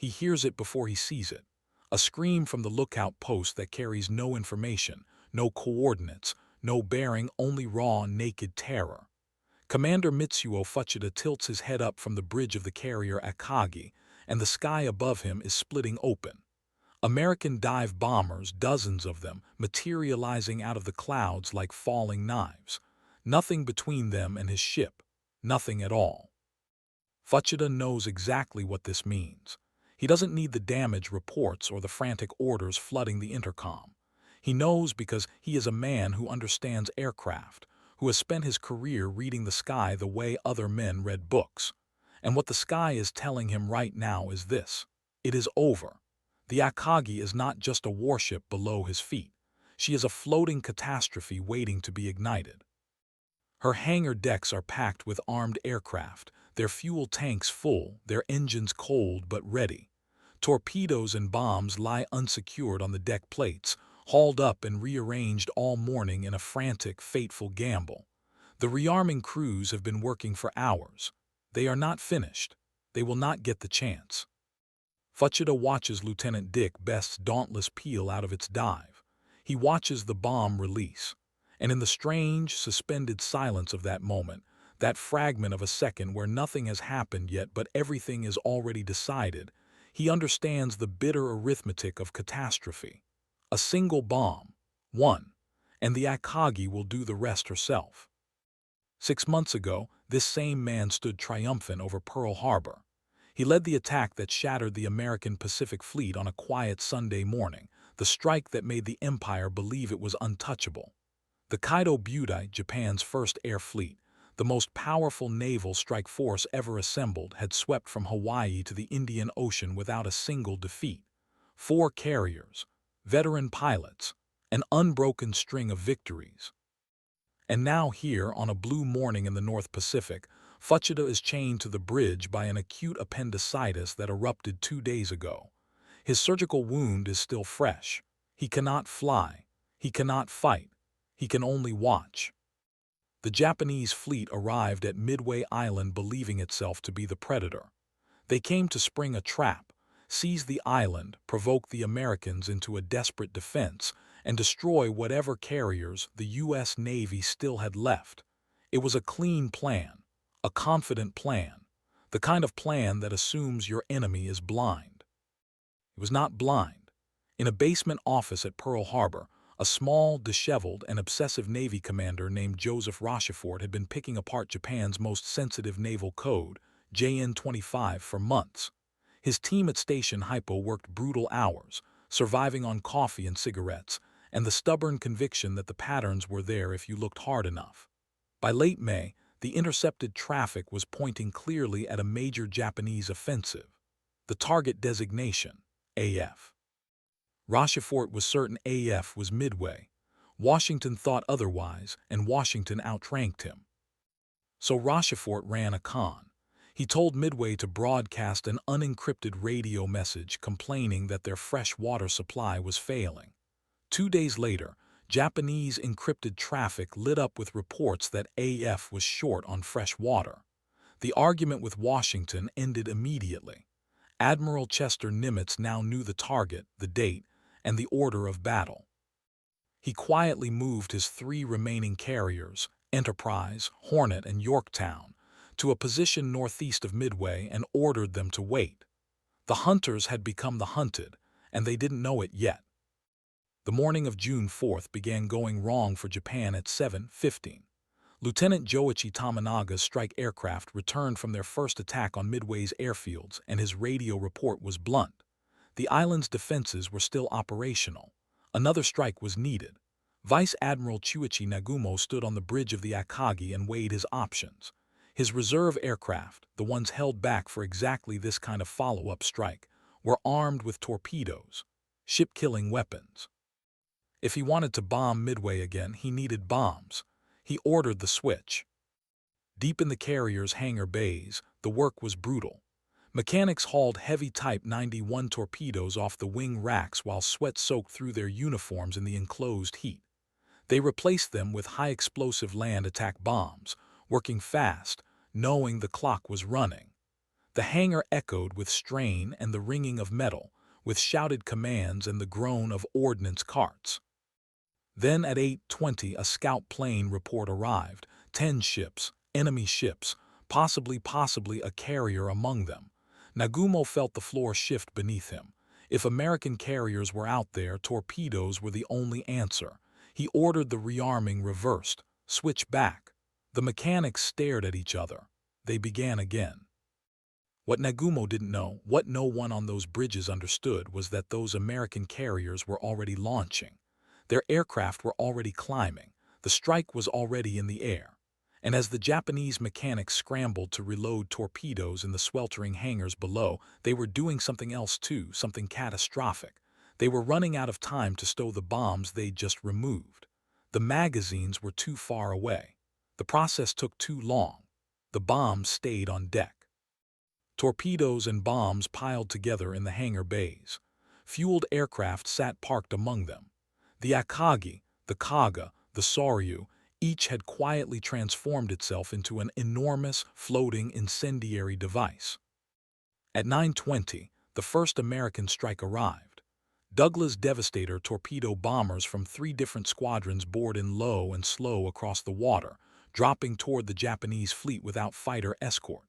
He hears it before he sees it. A scream from the lookout post that carries no information, no coordinates, no bearing, only raw, naked terror. Commander Mitsuo Fuchida tilts his head up from the bridge of the carrier Akagi, and the sky above him is splitting open. American dive bombers, dozens of them, materializing out of the clouds like falling knives. Nothing between them and his ship. Nothing at all. Fuchida knows exactly what this means. He doesn't need the damage reports or the frantic orders flooding the intercom. He knows because he is a man who understands aircraft, who has spent his career reading the sky the way other men read books. And what the sky is telling him right now is this: it is over. The Akagi is not just a warship below his feet. She is a floating catastrophe waiting to be ignited. Her hangar decks are packed with armed aircraft, their fuel tanks full, their engines cold but ready. Torpedoes and bombs lie unsecured on the deck plates, hauled up and rearranged all morning in a frantic, fateful gamble. The rearming crews have been working for hours. They are not finished. They will not get the chance. Fuchida watches Lieutenant Dick Best's Dauntless peel out of its dive. He watches the bomb release. And in the strange, suspended silence of that moment, that fragment of a second where nothing has happened yet but everything is already decided, he understands the bitter arithmetic of catastrophe. A single bomb, one, and the Akagi will do the rest herself. 6 months ago, this same man stood triumphant over Pearl Harbor. He led the attack that shattered the American Pacific Fleet on a quiet Sunday morning, the strike that made the Empire believe it was untouchable. The Kaido Butai, Japan's first air fleet, the most powerful naval strike force ever assembled, had swept from Hawaii to the Indian Ocean without a single defeat. 4 carriers, veteran pilots, an unbroken string of victories. And now here, on a blue morning in the North Pacific, Fuchida is chained to the bridge by an acute appendicitis that erupted 2 days ago. His surgical wound is still fresh. He cannot fly. He cannot fight. He can only watch. The Japanese fleet arrived at Midway Island believing itself to be the predator. They came to spring a trap, seize the island, provoke the Americans into a desperate defense, and destroy whatever carriers the U.S. Navy still had left. It was a clean plan, a confident plan, the kind of plan that assumes your enemy is blind. It was not blind. In a basement office at Pearl Harbor, a small, disheveled, and obsessive Navy commander named Joseph Rochefort had been picking apart Japan's most sensitive naval code, JN-25, for months. His team at Station HYPO worked brutal hours, surviving on coffee and cigarettes, and the stubborn conviction that the patterns were there if you looked hard enough. By late May, the intercepted traffic was pointing clearly at a major Japanese offensive. The target designation, AF. Rochefort was certain AF was Midway. Washington thought otherwise, and Washington outranked him. So Rochefort ran a con. He told Midway to broadcast an unencrypted radio message complaining that their fresh water supply was failing. 2 days later, Japanese encrypted traffic lit up with reports that AF was short on fresh water. The argument with Washington ended immediately. Admiral Chester Nimitz now knew the target, the date, and the order of battle. He quietly moved his 3 remaining carriers, Enterprise, Hornet, and Yorktown, to a position northeast of Midway and ordered them to wait. The hunters had become the hunted, and they didn't know it yet. The morning of June 4th began going wrong for Japan at 7:15. Lieutenant Joichi Tominaga's strike aircraft returned from their first attack on Midway's airfields, and his radio report was blunt. The island's defenses were still operational. Another strike was needed. Vice Admiral Chuichi Nagumo stood on the bridge of the Akagi and weighed his options. His reserve aircraft, the ones held back for exactly this kind of follow-up strike, were armed with torpedoes, ship-killing weapons. If he wanted to bomb Midway again, he needed bombs. He ordered the switch. Deep in the carrier's hangar bays, the work was brutal. Mechanics hauled heavy Type 91 torpedoes off the wing racks while sweat soaked through their uniforms in the enclosed heat. They replaced them with high-explosive land attack bombs, working fast, knowing the clock was running. The hangar echoed with strain and the ringing of metal, with shouted commands and the groan of ordnance carts. Then at 8:20 a scout plane report arrived, 10 ships, enemy ships, possibly a carrier among them. Nagumo felt the floor shift beneath him. If American carriers were out there, torpedoes were the only answer. He ordered the rearming reversed. Switch back. The mechanics stared at each other. They began again. What Nagumo didn't know, what no one on those bridges understood, was that those American carriers were already launching. Their aircraft were already climbing. The strike was already in the air. And as the Japanese mechanics scrambled to reload torpedoes in the sweltering hangars below, they were doing something else too, something catastrophic. They were running out of time to stow the bombs they'd just removed. The magazines were too far away. The process took too long. The bombs stayed on deck. Torpedoes and bombs piled together in the hangar bays. Fueled aircraft sat parked among them. The Akagi, the Kaga, the Soryu, each had quietly transformed itself into an enormous, floating, incendiary device. At 9:20, the first American strike arrived. Douglas Devastator torpedo bombers from 3 different squadrons bored in low and slow across the water, dropping toward the Japanese fleet without fighter escort.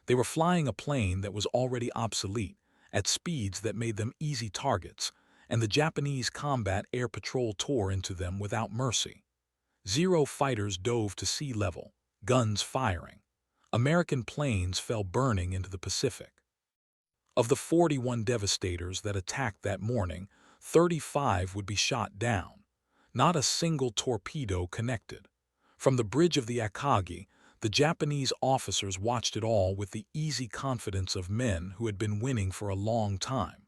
They were flying a plane that was already obsolete, at speeds that made them easy targets, and the Japanese combat air patrol tore into them without mercy. 0 fighters dove to sea level, guns firing. American planes fell burning into the Pacific. Of the 41 Devastators that attacked that morning, 35 would be shot down. Not a single torpedo connected. From the bridge of the Akagi, the Japanese officers watched it all with the easy confidence of men who had been winning for a long time.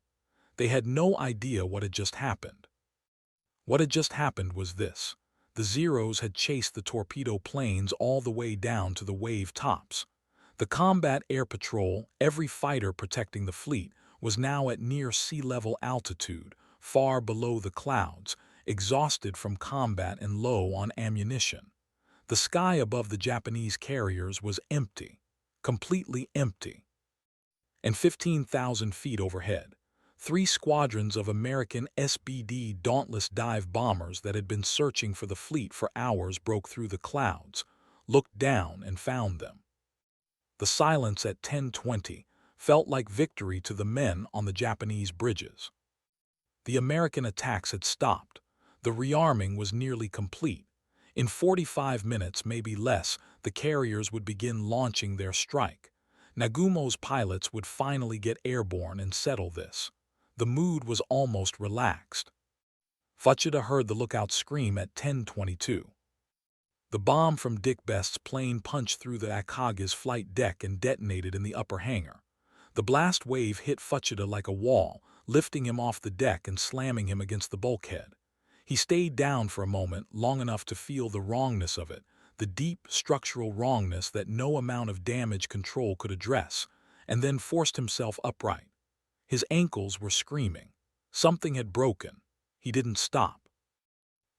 They had no idea what had just happened. What had just happened was this. The Zeros had chased the torpedo planes all the way down to the wave tops. The combat air patrol, every fighter protecting the fleet, was now at near sea level altitude, far below the clouds, exhausted from combat and low on ammunition. The sky above the Japanese carriers was empty, completely empty. And 15,000 feet overhead, 3 squadrons of American SBD Dauntless dive bombers that had been searching for the fleet for hours broke through the clouds, looked down and found them. The silence at 10:20 felt like victory to the men on the Japanese bridges. The American attacks had stopped. The rearming was nearly complete. In 45 minutes, maybe less, the carriers would begin launching their strike. Nagumo's pilots would finally get airborne and settle this. The mood was almost relaxed. Fuchida heard the lookout scream at 10:22. The bomb from Dick Best's plane punched through the Akagi's flight deck and detonated in the upper hangar. The blast wave hit Fuchida like a wall, lifting him off the deck and slamming him against the bulkhead. He stayed down for a moment, long enough to feel the wrongness of it, the deep structural wrongness that no amount of damage control could address, and then forced himself upright. His ankles were screaming. Something had broken. He didn't stop.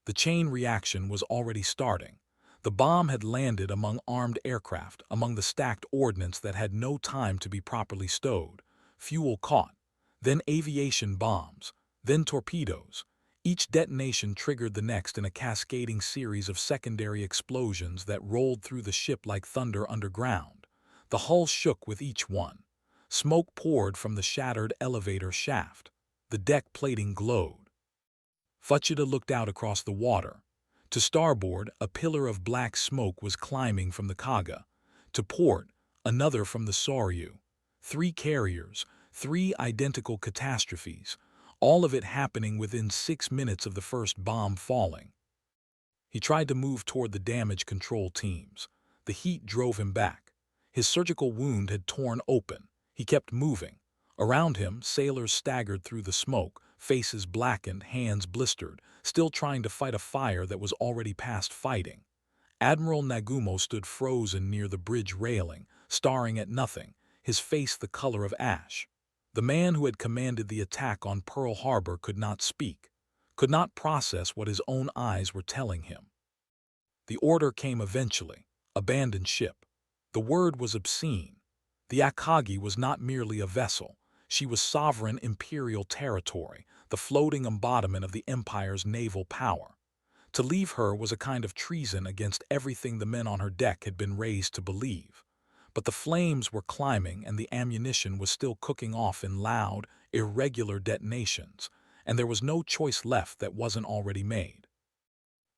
The chain reaction was already starting. The bomb had landed among armed aircraft, among the stacked ordnance that had no time to be properly stowed. Fuel caught, then aviation bombs, then torpedoes. Each detonation triggered the next in a cascading series of secondary explosions that rolled through the ship like thunder underground. The hull shook with each one. Smoke poured from the shattered elevator shaft. The deck plating glowed. Fuchida looked out across the water. To starboard, a pillar of black smoke was climbing from the Kaga. To port, another from the Soryu. 3 carriers, 3 identical catastrophes, all of it happening within 6 minutes of the first bomb falling. He tried to move toward the damage control teams. The heat drove him back. His surgical wound had torn open. He kept moving. Around him, sailors staggered through the smoke, faces blackened, hands blistered, still trying to fight a fire that was already past fighting. Admiral Nagumo stood frozen near the bridge railing, staring at nothing, his face the color of ash. The man who had commanded the attack on Pearl Harbor could not speak, could not process what his own eyes were telling him. The order came eventually: abandon ship. The word was obscene. The Akagi was not merely a vessel. She was sovereign imperial territory, the floating embodiment of the Empire's naval power. To leave her was a kind of treason against everything the men on her deck had been raised to believe. But the flames were climbing and the ammunition was still cooking off in loud, irregular detonations, and there was no choice left that wasn't already made.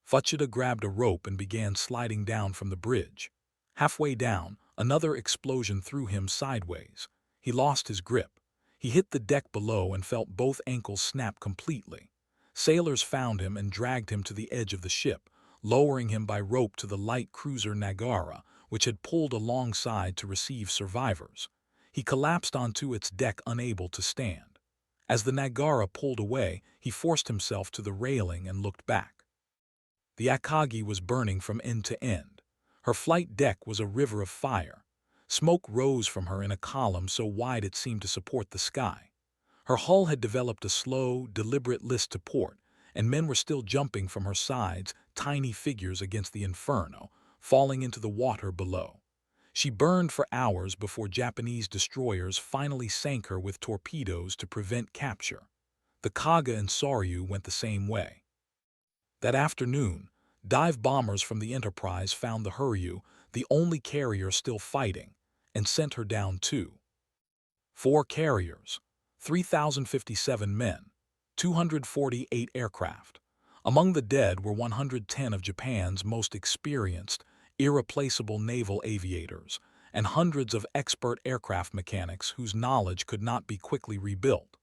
Fuchida grabbed a rope and began sliding down from the bridge. Halfway down, another explosion threw him sideways. He lost his grip. He hit the deck below and felt both ankles snap completely. Sailors found him and dragged him to the edge of the ship, lowering him by rope to the light cruiser Nagara, which had pulled alongside to receive survivors. He collapsed onto its deck, unable to stand. As the Nagara pulled away, he forced himself to the railing and looked back. The Akagi was burning from end to end. Her flight deck was a river of fire. Smoke rose from her in a column so wide it seemed to support the sky. Her hull had developed a slow, deliberate list to port, and men were still jumping from her sides, tiny figures against the inferno, falling into the water below. She burned for hours before Japanese destroyers finally sank her with torpedoes to prevent capture. The Kaga and Soryu went the same way. That afternoon, dive bombers from the Enterprise found the Huryu, the only carrier still fighting, and sent her down too. 4 carriers, 3,057 men, 248 aircraft. Among the dead were 110 of Japan's most experienced, irreplaceable naval aviators, and hundreds of expert aircraft mechanics whose knowledge could not be quickly rebuilt.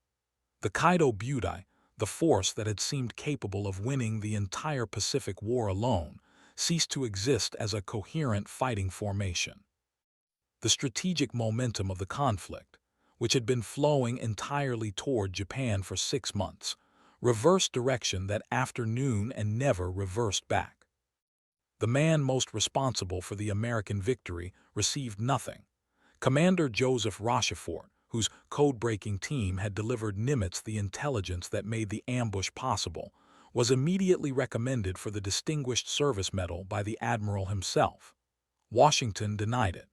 The Kaido Butai, the force that had seemed capable of winning the entire Pacific War alone, ceased to exist as a coherent fighting formation. The strategic momentum of the conflict, which had been flowing entirely toward Japan for 6 months, reversed direction that afternoon and never reversed back. The man most responsible for the American victory received nothing. Commander Joseph Rochefort, whose code-breaking team had delivered Nimitz the intelligence that made the ambush possible, was immediately recommended for the Distinguished Service Medal by the Admiral himself. Washington denied it.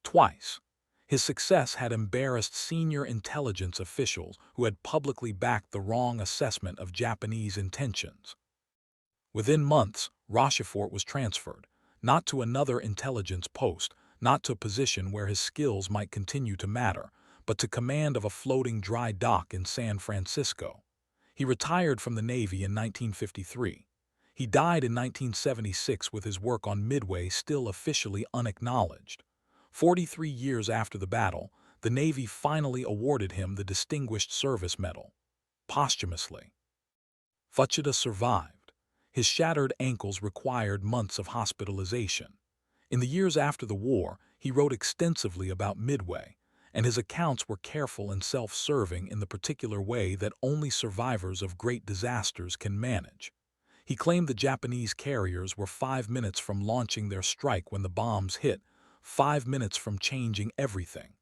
Twice. His success had embarrassed senior intelligence officials who had publicly backed the wrong assessment of Japanese intentions. Within months, Rochefort was transferred, not to another intelligence post, not to a position where his skills might continue to matter, but to command of a floating dry dock in San Francisco. He retired from the Navy in 1953. He died in 1976 with his work on Midway still officially unacknowledged. 43 years after the battle, the Navy finally awarded him the Distinguished Service Medal, posthumously. Fuchida survived. His shattered ankles required months of hospitalization. In the years after the war, he wrote extensively about Midway, and his accounts were careful and self-serving in the particular way that only survivors of great disasters can manage. He claimed the Japanese carriers were 5 minutes from launching their strike when the bombs hit, 5 minutes from changing everything.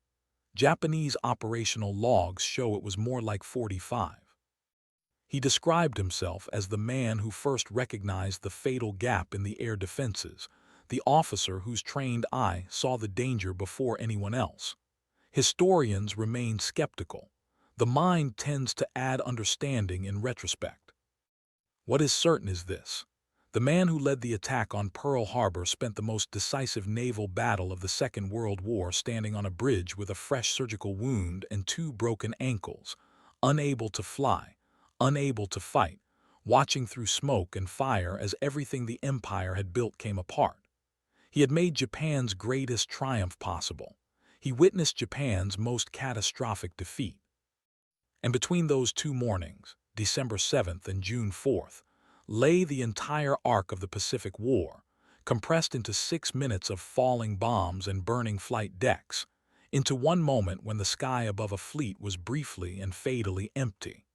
Japanese operational logs show it was more like 45. He described himself as the man who first recognized the fatal gap in the air defenses, the officer whose trained eye saw the danger before anyone else. Historians remain skeptical. The mind tends to add understanding in retrospect. What is certain is this. The man who led the attack on Pearl Harbor spent the most decisive naval battle of the Second World War standing on a bridge with a fresh surgical wound and 2 broken ankles, unable to fly, unable to fight, watching through smoke and fire as everything the Empire had built came apart. He had made Japan's greatest triumph possible. He witnessed Japan's most catastrophic defeat. And between those 2 mornings, December 7th and June 4th, lay the entire arc of the Pacific War, compressed into 6 minutes of falling bombs and burning flight decks, into one moment when the sky above a fleet was briefly and fatally empty.